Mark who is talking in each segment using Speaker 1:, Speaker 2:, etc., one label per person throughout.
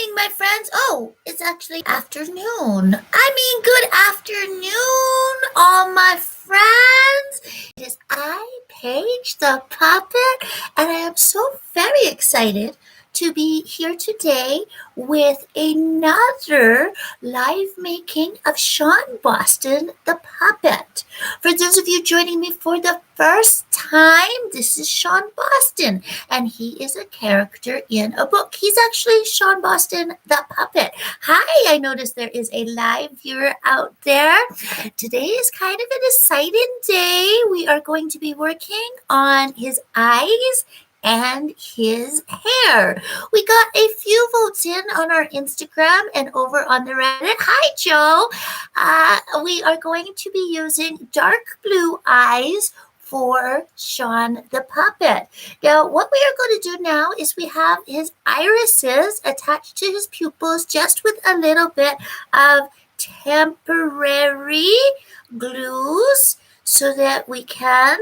Speaker 1: morning, my friends. Oh, it's actually afternoon. Good afternoon, all my friends. It is I, Paige the Puppet, and I am so very excited to be here today with another live making of Shawn Boston the Puppet. For those of you joining me for the first time, this is Shawn Boston, and he is a character in a book. He's actually Shawn Boston the Puppet. Hi, I noticed there is a live viewer out there. Today is kind of an exciting day. We are going to be working on his eyes and his hair. We got a few votes in on our Instagram and over on the Reddit. Hi, Joe. We are going to be using dark blue eyes for Shawn the Puppet. Now, what we are going to do now is we have his irises attached to his pupils just with a little bit of temporary glues so that we can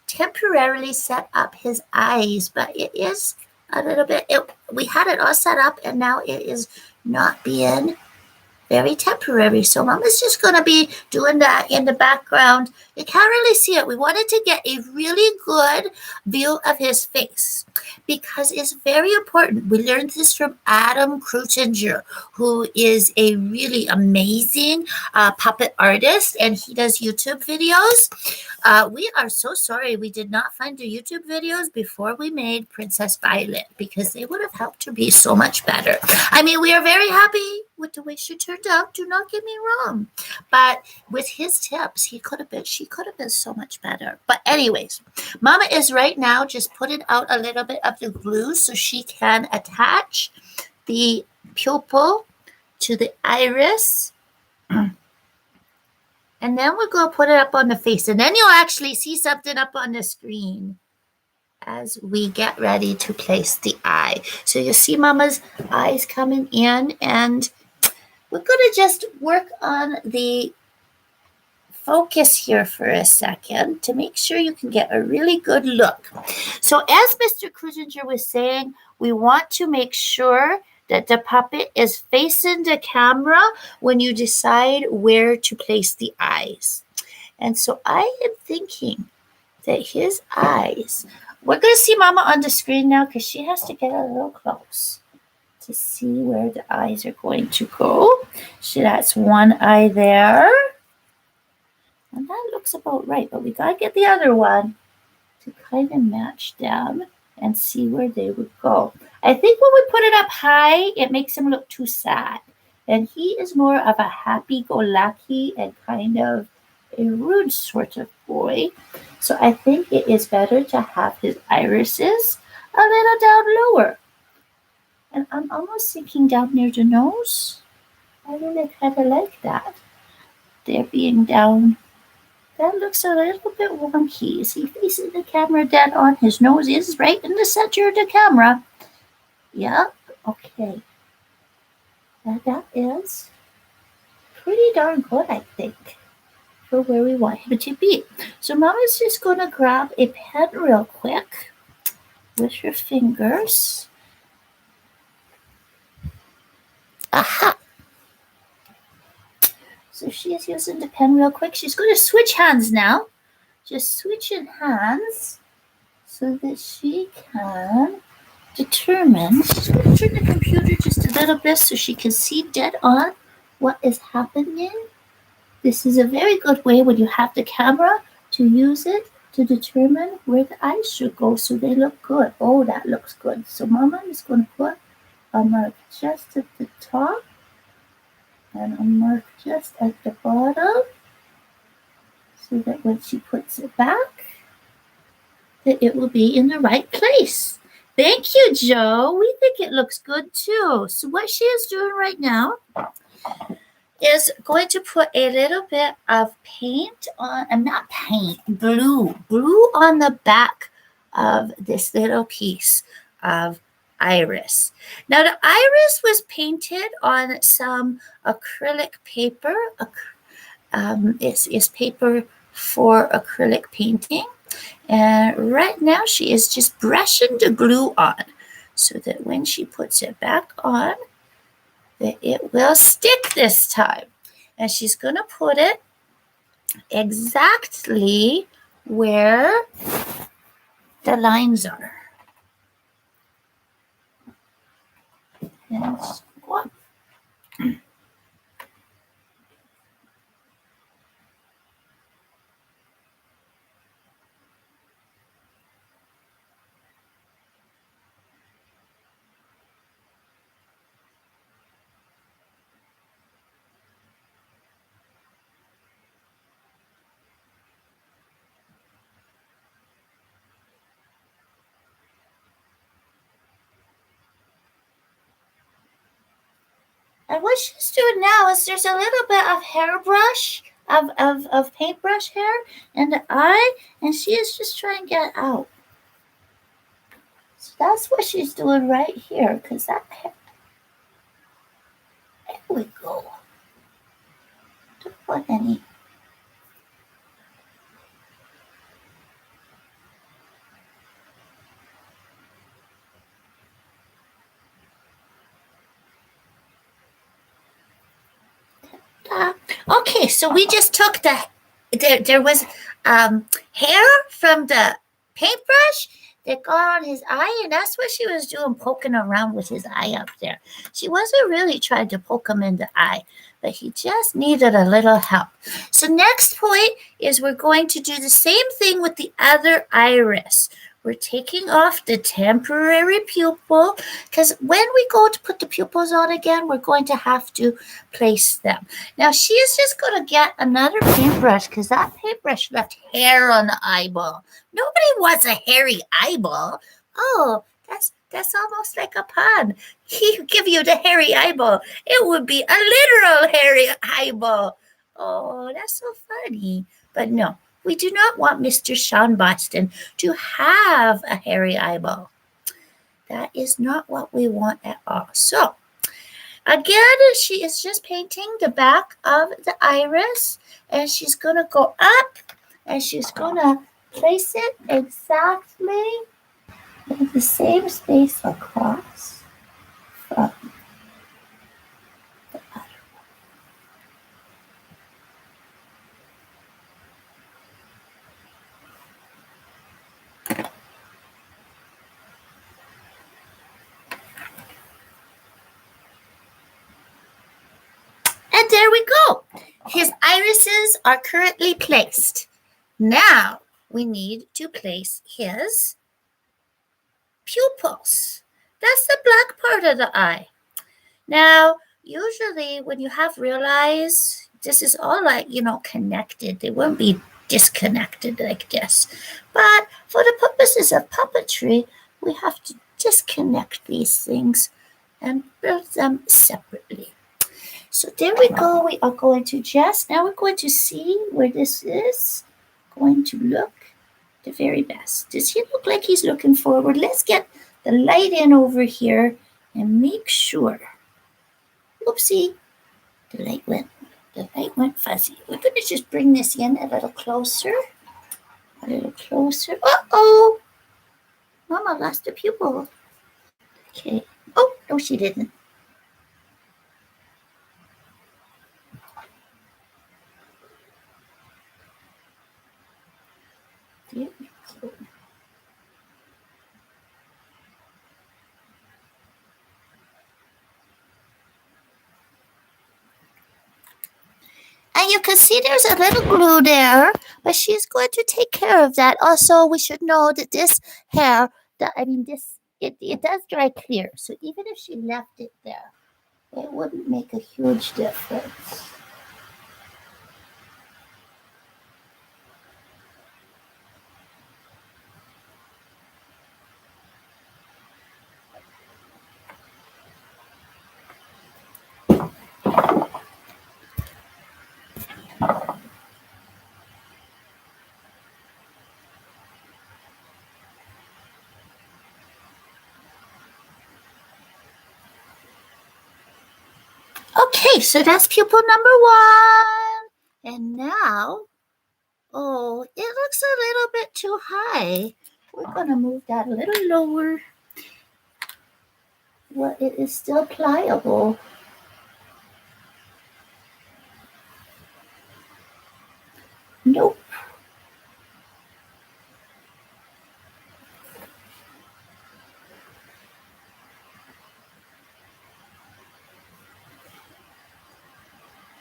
Speaker 1: temporarily set up his eyes, but it is a little bit, we had it all set up and now it is not being very temporary. So Mama's just going to be doing that in the background. You can't really see it. We wanted to get a really good view of his face because it's very important. We learned this from Adam Krutinger, who is a really amazing puppet artist, and he does YouTube videos. We are so sorry we did not find the YouTube videos before we made Princess Violet because they would have helped her be so much better. We are very happy with the way she turned out. Do not get me wrong. But with his tips, she could have been so much better. But anyways, Mama is right now just putting out a little bit of the glue so she can attach the pupil to the iris. And then we're going to put it up on the face. And then you'll actually see something up on the screen as we get ready to place the eye. So you'll see Mama's eyes coming in, and we're going to just work on the focus here for a second to make sure you can get a really good look. So as Mr. Krusinger was saying, we want to make sure that the puppet is facing the camera when you decide where to place the eyes. And so I am thinking that his eyes, we're going to see Mama on the screen now because she has to get a little close to see where the eyes are going to go. So that's one eye there. And that looks about right, but we got to get the other one to kind of match them and see where they would go. I think when we put it up high, it makes him look too sad. And he is more of a happy-go-lucky and kind of a rude sort of boy. So I think it is better to have his irises a little down lower. And I'm almost thinking down near the nose. I really kind of like that. They're being down. That looks a little bit wonky. Is he facing the camera dead on? His nose is right in the center of the camera. Yep. Okay. That is pretty darn good, I think, for where we want him to be. So Mama's just going to grab a pen real quick with her fingers. Aha! So she is using the pen real quick. She's going to switch hands now. Just switching hands so that she can determine. She's going to turn the computer just a little bit so she can see dead on what is happening. This is a very good way when you have the camera to use it to determine where the eyes should go so they look good. Oh, that looks good. So Mama is going to put a mark just at the top and a mark just at the bottom so that when she puts it back, that it will be in the right place. Thank you, Joe. We think it looks good too. So what she is doing right now is going to put a little bit of paint on, glue on the back of this little piece of iris. Now the iris was painted on some acrylic paper. It's paper for acrylic painting. And right now she is just brushing the glue on. so that when she puts it back on, that it will stick this time. And she's going to put it exactly where the lines are. And go up. And what she's doing now is there's a little bit of hairbrush, of paintbrush hair in the eye, and she is just trying to get it out. So that's what she's doing right here, because that hair. There we go. Don't put any. Okay, so we just took there was hair from the paintbrush that got on his eye, and that's what she was doing, poking around with his eye up there. She wasn't really trying to poke him in the eye, but he just needed a little help. So next point is we're going to do the same thing with the other iris. We're taking off the temporary pupil, because when we go to put the pupils on again, we're going to have to place them. Now, she is just going to get another paintbrush, because that paintbrush left hair on the eyeball. Nobody wants a hairy eyeball. Oh, that's almost like a pun. He'll give you the hairy eyeball. It would be a literal hairy eyeball. Oh, that's so funny. But no. We do not want Mr. Shawn Boston to have a hairy eyeball. That is not what we want at all. So, again, she is just painting the back of the iris, and she's going to go up, and she's going to place it exactly in the same space across from the other. And there we go. His irises are currently placed. Now we need to place his pupils. That's the black part of the eye. Now, usually when you have real eyes, this is all like, connected. They won't be disconnected like this. But for the purposes of puppetry, we have to disconnect these things and build them separately. So there we go. We are going to now we're going to see where this is going to look the very best. Does he look like he's looking forward? Let's get the light in over here and make sure. Oopsie, the light went fuzzy. We're going to just bring this in a little closer. Uh-oh, Mama lost a pupil. Okay. Oh, no, she didn't. There we go. And you can see there's a little glue there, but she's going to take care of that. Also, we should know that this hair, it does dry clear. So even if she left it there, it wouldn't make a huge difference. Okay, so that's pupil number 1. And now, oh, it looks a little bit too high. We're going to move that a little lower. Well, it is still pliable. Nope.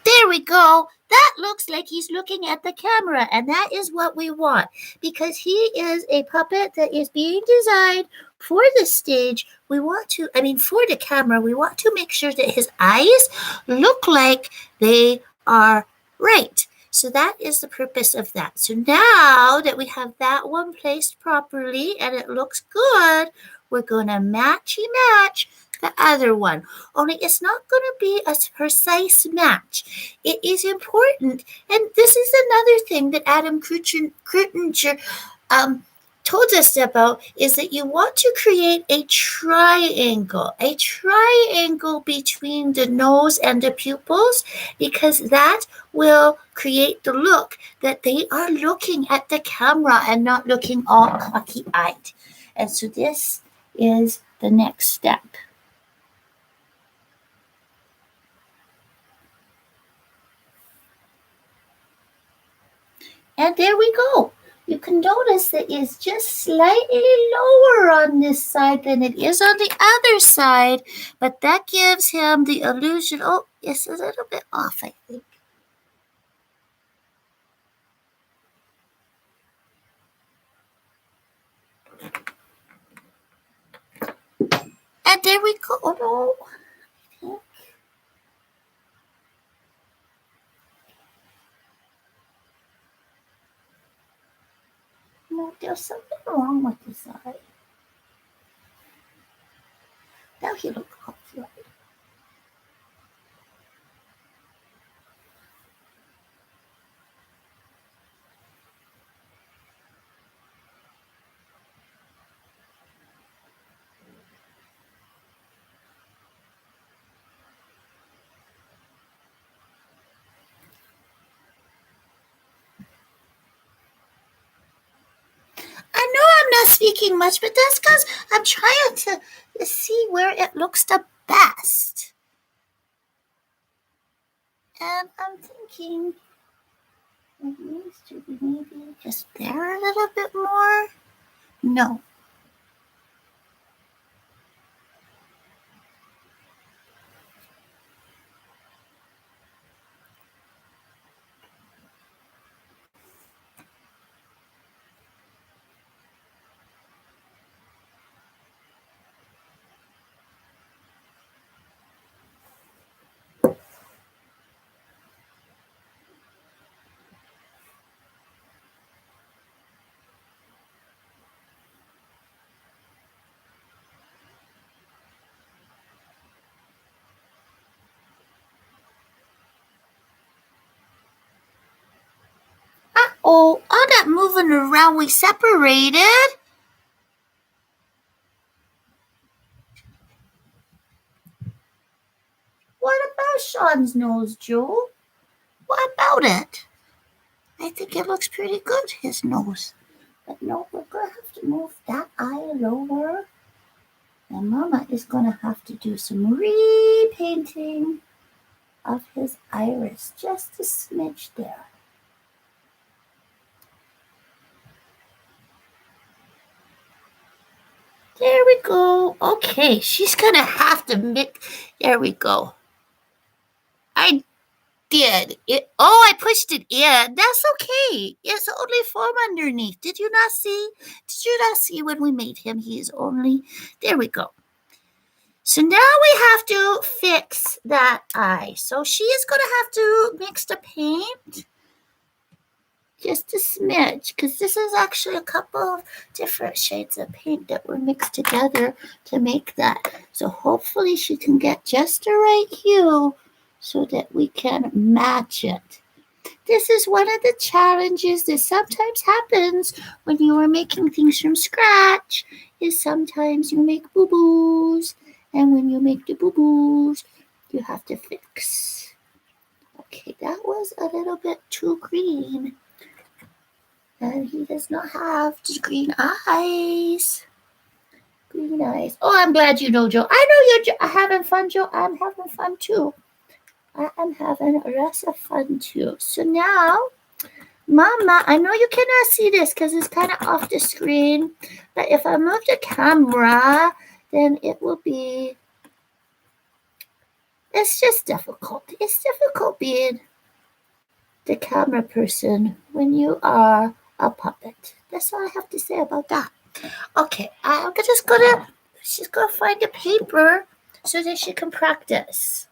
Speaker 1: There we go. That looks like he's looking at the camera, and that is what we want because he is a puppet that is being designed for the stage. For the camera, we want to make sure that his eyes look like they are right. So that is the purpose of that. So now that we have that one placed properly and it looks good, we're going to matchy match the other one. Only it's not going to be a precise match. It is important, and this is another thing that Adam Krutinger told us about, is that you want to create a triangle between the nose and the pupils, because that will create the look that they are looking at the camera and not looking all cocky-eyed. And so this is the next step. And there we go. You can notice that it's just slightly lower on this side than it is on the other side, but that gives him the illusion. Oh, it's a little bit off, I think. And there we go. Oh, no. No, there's something wrong with this eye. Now he looks cocky. I know I'm not speaking much, but that's because I'm trying to see where it looks the best. And I'm thinking it needs to be maybe just there a little bit more. No. Oh, all that moving around, we separated. What about Shawn's nose, Joe? What about it? I think it looks pretty good, his nose. But no, we're going to have to move that eye lower. And Mama is going to have to do some repainting of his iris, just a smidge there. There we go. Okay, she's going to have to mix. There we go. I did. I pushed it in. That's okay. It's only foam underneath. Did you not see? Did you not see when we made him? He is only. There we go. So now we have to fix that eye. So she is going to have to mix the paint. Just a smidge, because this is actually a couple of different shades of paint that were mixed together to make that. So hopefully she can get just the right hue so that we can match it. This is one of the challenges that sometimes happens when you are making things from scratch, is sometimes you make boo-boos, and when you make the boo-boos, you have to fix. Okay, that was a little bit too green. And he does not have the green eyes. Green eyes. Oh, I'm glad you know, Joe. I know you're having fun, Joe. I'm having fun too. I am having lots of fun too. So now, Mama, I know you cannot see this because it's kind of off the screen, but if I move the camera, then it will be. It's just difficult. It's difficult being the camera person when you are a puppet. That's all I have to say about that. Okay, I'm just gonna. She's gonna find a paper so that she can practice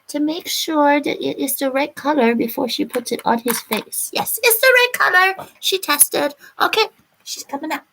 Speaker 1: to make sure that it is the right color before she puts it on his face. Yes, it's the right color. She tested. Okay, she's coming up.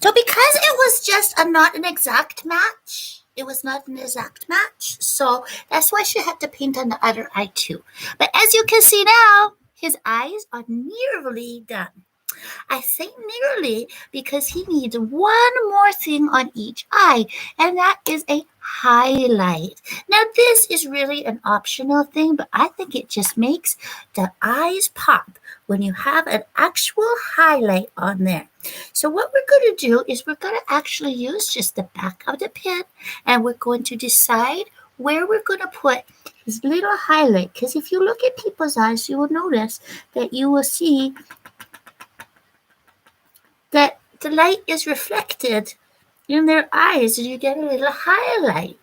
Speaker 1: So because it was just not an exact match, it was not an exact match. So that's why she had to paint on the other eye too. But as you can see now, his eyes are nearly done. I say nearly because he needs one more thing on each eye, and that is a highlight. Now, this is really an optional thing, but I think it just makes the eyes pop when you have an actual highlight on there. So what we're going to do is we're going to actually use just the back of the pen, and we're going to decide where we're going to put his little highlight. Because if you look at people's eyes, you will notice that you will see that the light is reflected in their eyes and you get a little highlight.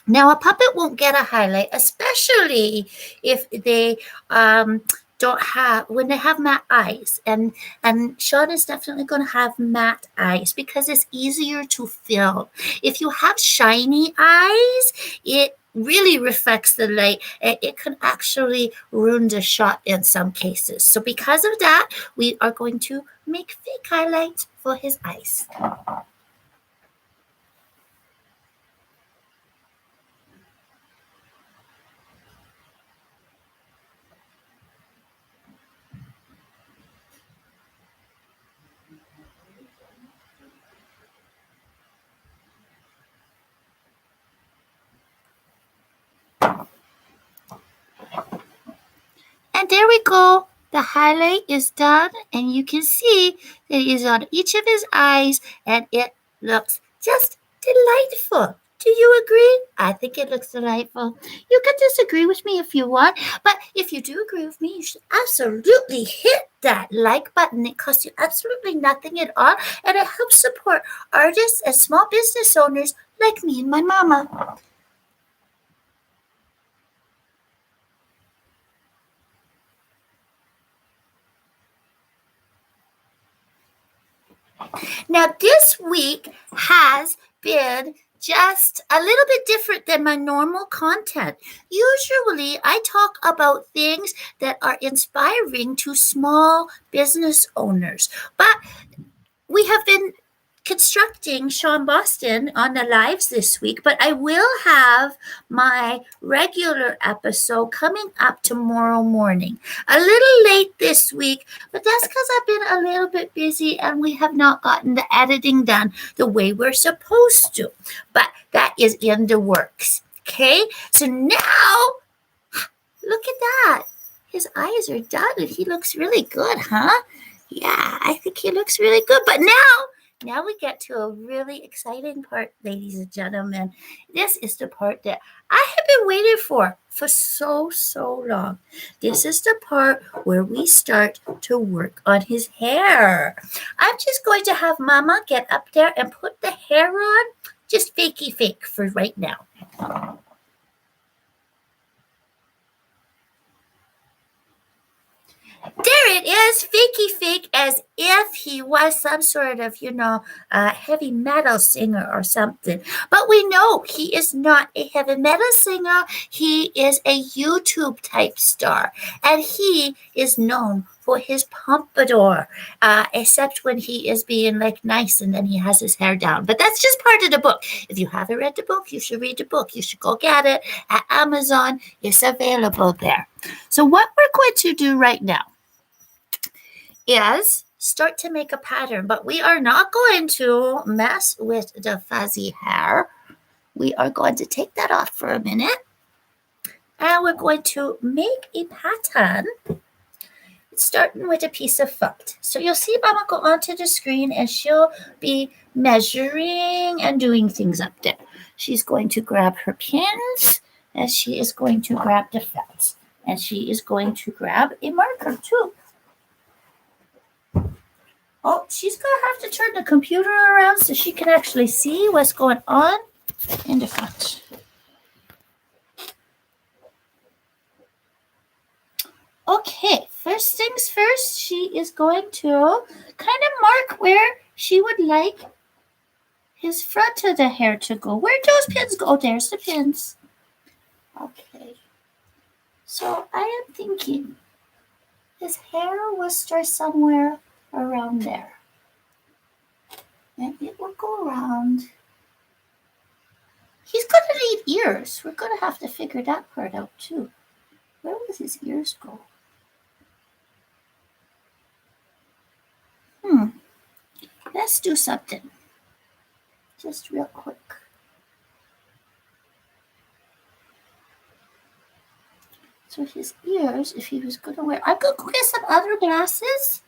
Speaker 1: Now, a puppet won't get a highlight, especially if they don't have, when they have matte eyes. And Shawn is definitely going to have matte eyes because it's easier to fill. If you have shiny eyes, it really reflects the light and it can actually ruin the shot in some cases. So because of that, we are going to make fake highlights for his eyes. And there we go. The highlight is done, and you can see that it is on each of his eyes, and it looks just delightful. Do you agree? I think it looks delightful. You can disagree with me if you want, but if you do agree with me, you should absolutely hit that like button. It costs you absolutely nothing at all, and it helps support artists and small business owners like me and my mama. Now, this week has been just a little bit different than my normal content. Usually, I talk about things that are inspiring to small business owners, but we have been constructing Shawn Boston on the lives this week, but I will have my regular episode coming up tomorrow morning. A little late this week, but that's because I've been a little bit busy and we have not gotten the editing done the way we're supposed to. But that is in the works. Okay, so now look at that. His eyes are done and he looks really good, huh? Yeah, I think he looks really good. But now we get to a really exciting part, ladies and gentlemen. This is the part that I have been waiting for so long. This is the part where we start to work on his hair. I'm just going to have Mama get up there and put the hair on, just fakey fake for right now. There it is, fakey fake, as if he was some sort of, heavy metal singer or something. But we know he is not a heavy metal singer. He is a YouTube type star, and he is known for his pompadour, except when he is being like nice and then he has his hair down. But that's just part of the book. If you haven't read the book, you should read the book. You should go get it at Amazon. It's available there. So what we're going to do right now is start to make a pattern, but we are not going to mess with the fuzzy hair. We are going to take that off for a minute, and we're going to make a pattern starting with a piece of felt. So you'll see Mama go onto the screen, and she'll be measuring and doing things up there. She's going to grab her pins, and she is going to grab the felt, and she is going to grab a marker too. Oh, she's going to have to turn the computer around so she can actually see what's going on in the front. Okay, first things first, she is going to kind of mark where she would like his front of the hair to go. Where'd those pins go? There's the pins. Okay, so I am thinking his hair will start somewhere around there. And it will go around. He's going to need ears. We're going to have to figure that part out too. Where will his ears go? Let's do something. Just real quick. So his ears, if he was going to wear... I'm going to go get some other glasses.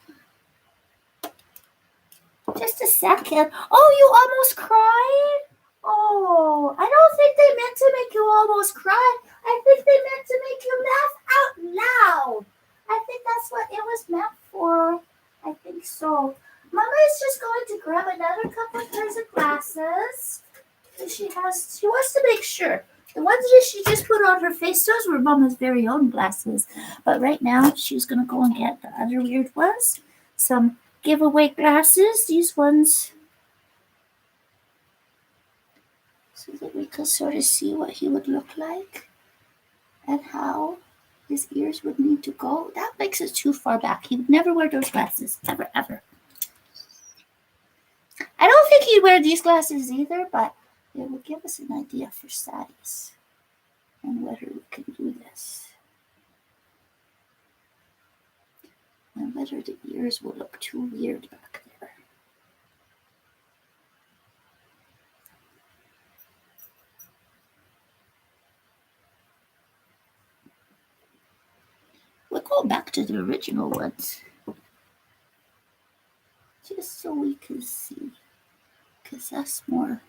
Speaker 1: Just a second. Oh, you almost cried? Oh, I don't think they meant to make you almost cry. I think they meant to make you laugh out loud. I think that's what it was meant for. I think so. Mama is just going to grab another couple of pairs of glasses. And she wants to make sure. The ones that she just put on her face, those were Mama's very own glasses. But right now, she's going to go and get the other weird ones. Some giveaway glasses. These ones. So that we could sort of see what he would look like. And how his ears would need to go. That makes it too far back. He would never wear those glasses. Ever, ever. I don't think he'd wear these glasses either, but it will give us an idea for size and whether we can do this. And whether the ears will look too weird back there. We'll go back to the original ones. Just so we can see. Because that's more...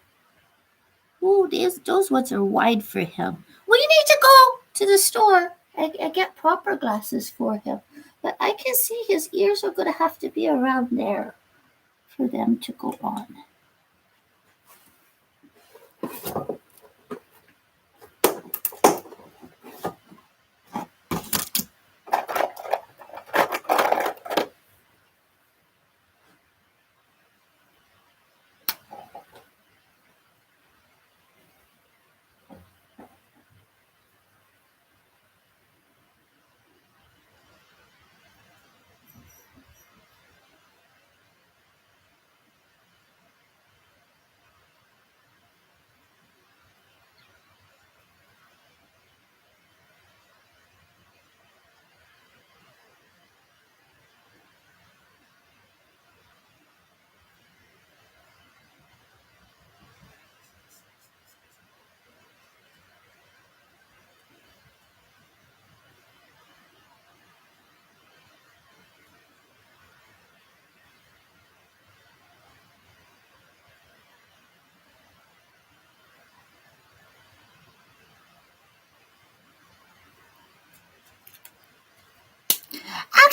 Speaker 1: Oh, those ones are wide for him. We need to go to the store and get proper glasses for him. But I can see his ears are going to have to be around there for them to go on.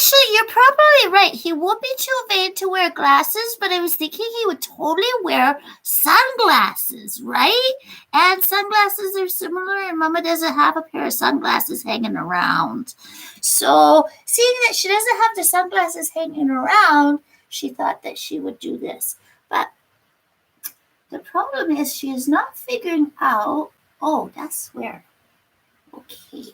Speaker 1: Actually, you're probably right. He would be too vain to wear glasses, but I was thinking he would totally wear sunglasses, right? And sunglasses are similar, and Mama doesn't have a pair of sunglasses hanging around. So, seeing that she doesn't have the sunglasses hanging around, she thought that she would do this. But the problem is she is not figuring out, oh, that's where. Okay.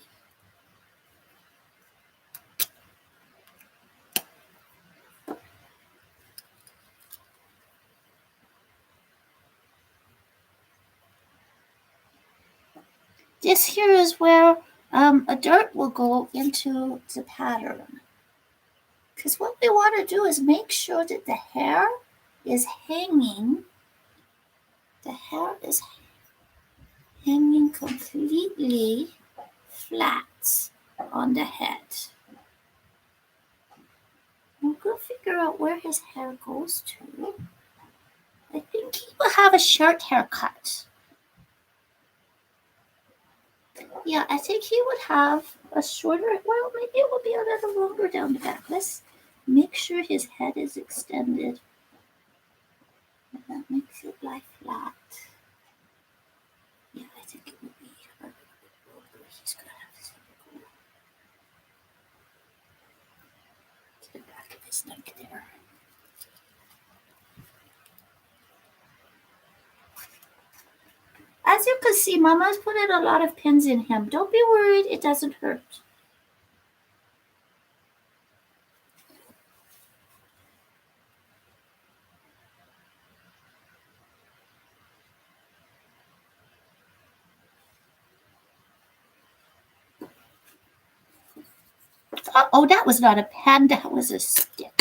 Speaker 1: This here is where a dart will go into the pattern. Because what we want to do is make sure that the hair is hanging. The hair is hanging completely flat on the head. We'll go figure out where his hair goes to. I think he will have a short haircut. Yeah, I think he would have a shorter, well, maybe it will be a little longer down the back. Let's make sure his head is extended. And that makes it lie flat. Yeah, I think it would be a little bit longer. He's going to have his head go to the back of his neck there. As you can see, Mama's put in a lot of pins in him. Don't be worried, it doesn't hurt. Oh, that was not a pen, that was a stick.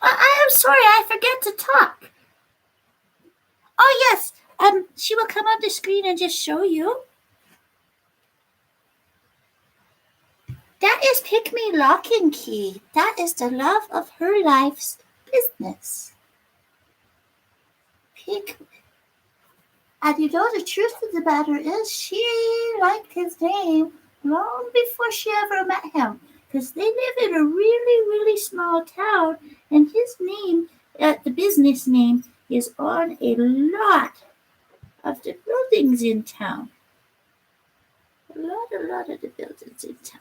Speaker 1: I am sorry, I forget to talk. Oh yes, she will come on the screen and just show you. That is Pygmy Lock and Key. That is the love of her life's business. Pygmy. And you know, the truth of the matter is she liked his name long before she ever met him. Because they live in a really, really small town. And his name, the business name, is on a lot of the buildings in town. A lot of the buildings in town.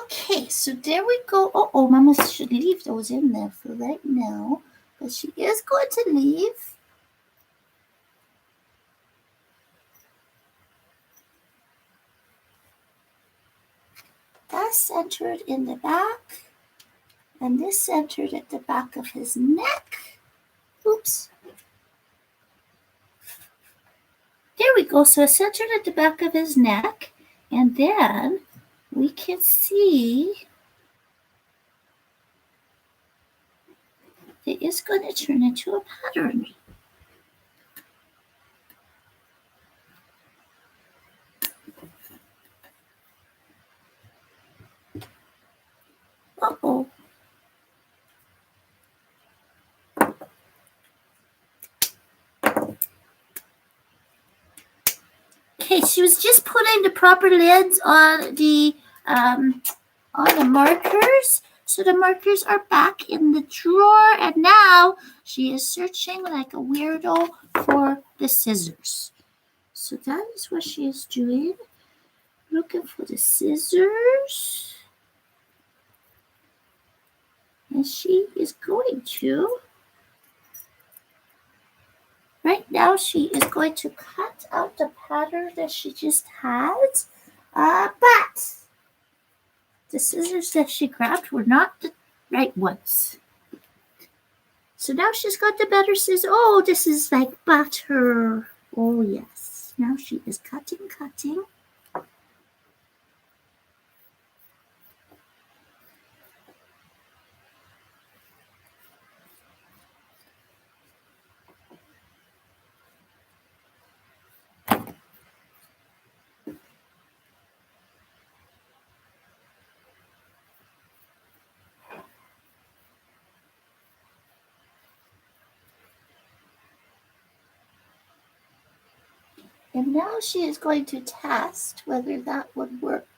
Speaker 1: Okay, so there we go. Oh, Mama should leave those in there for right now. But she is going to leave. That's centered in the back. And this centered at the back of his neck. Oops. There we go. So it's centered at the back of his neck. And then we can see it is going to turn into a pattern. Uh-oh. she was just putting the proper lids on the markers. So the markers are back in the drawer, and now she is searching like a weirdo for the scissors. So that is what she is doing. Looking for the scissors. And she is going to, right now she is going to cut out the pattern that she just had. But the scissors that she grabbed were not the right ones. So now she's got the better scissors. Oh, this is like butter. Oh, yes. Now she is cutting. And now she is going to test whether that would work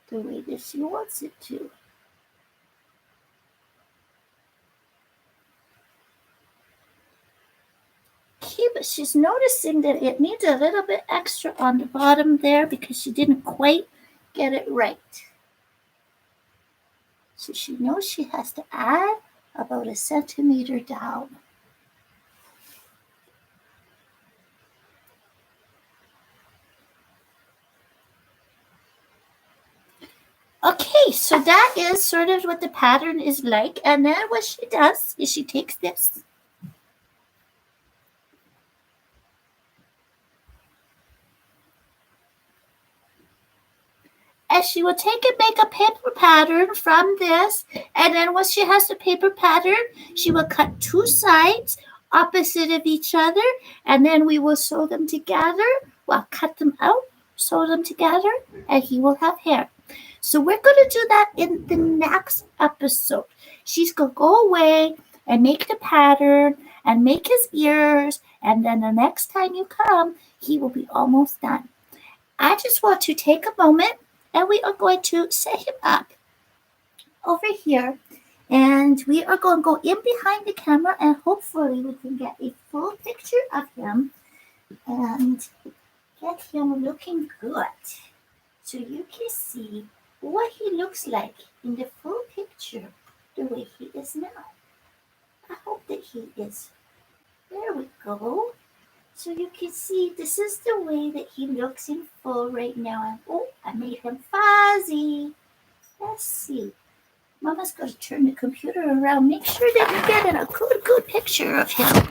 Speaker 1: the way that she wants it to. Okay, but she's noticing that it needs a little bit extra on the bottom there because she didn't quite get it right. So she knows she has to add about 1 centimeter down. Okay, so that is sort of what the pattern is like. And then what she does is she takes this. And she will take and make a paper pattern from this. And then once she has the paper pattern, she will cut 2 sides opposite of each other. And then we will sew them together. Well, cut them out, sew them together, and he will have hair. So we're going to do that in the next episode. She's going to go away and make the pattern and make his ears. And then the next time you come, he will be almost done. I just want to take a moment and we are going to set him up over here. And we are going to go in behind the camera and hopefully we can get a full picture of him and get him looking good. So you can see what he looks like in the full picture, the way he is now. I hope that he is. There we go. So you can see this is the way that he looks in full right now. And oh, I made him fuzzy. Let's see. Mama's going to turn the computer around. Make sure that you're getting a good picture of him.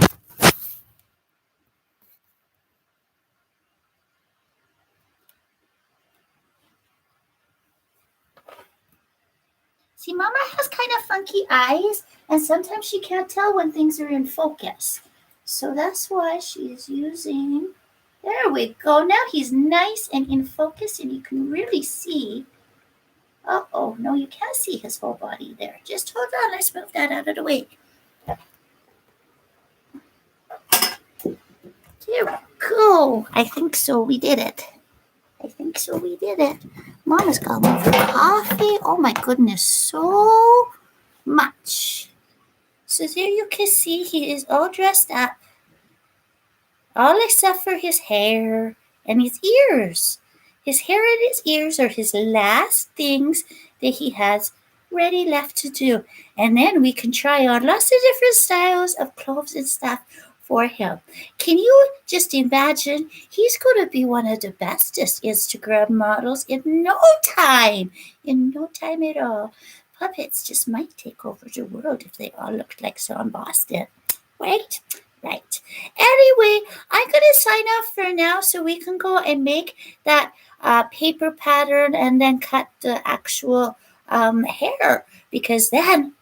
Speaker 1: See, Mama has kind of funky eyes, and sometimes she can't tell when things are in focus. So that's why she is using, there we go. Now he's nice and in focus, and you can really see. Uh-oh, no, you can't see his whole body there. Just hold on, let's move that out of the way. There we go. I think so, we did it. Mama's got one for coffee. Oh my goodness, so much. So there you can see he is all dressed up. All except for his hair and his ears. His hair and his ears are his last things that he has ready left to do. And then we can try on lots of different styles of clothes and stuff for him. Can you just imagine? He's going to be one of the bestest Instagram models in no time. In no time at all. Puppets just might take over the world if they all looked like Shawn Boston. Right? Right. Anyway, I'm going to sign off for now so we can go and make that paper pattern and then cut the actual hair. Because then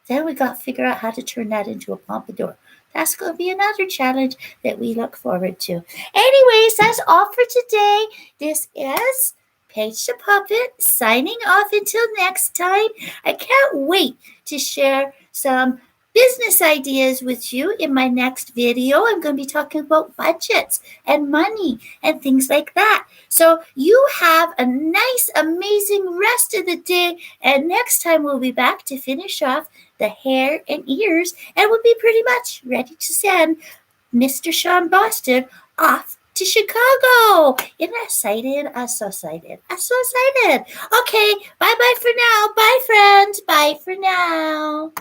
Speaker 1: we got to figure out how to turn that into a pompadour. That's going to be another challenge that we look forward to. Anyways, that's all for today. This is Paige the Puppet signing off until next time. I can't wait to share some business ideas with you in my next video. I'm going to be talking about budgets and money and things like that. So you have a nice, amazing rest of the day. And next time we'll be back to finish off the hair and ears. And we'll be pretty much ready to send Mr. Shawn Boston off to Chicago. I'm excited. I'm so excited. I'm so excited. Okay, bye-bye for now. Bye, friends. Bye for now.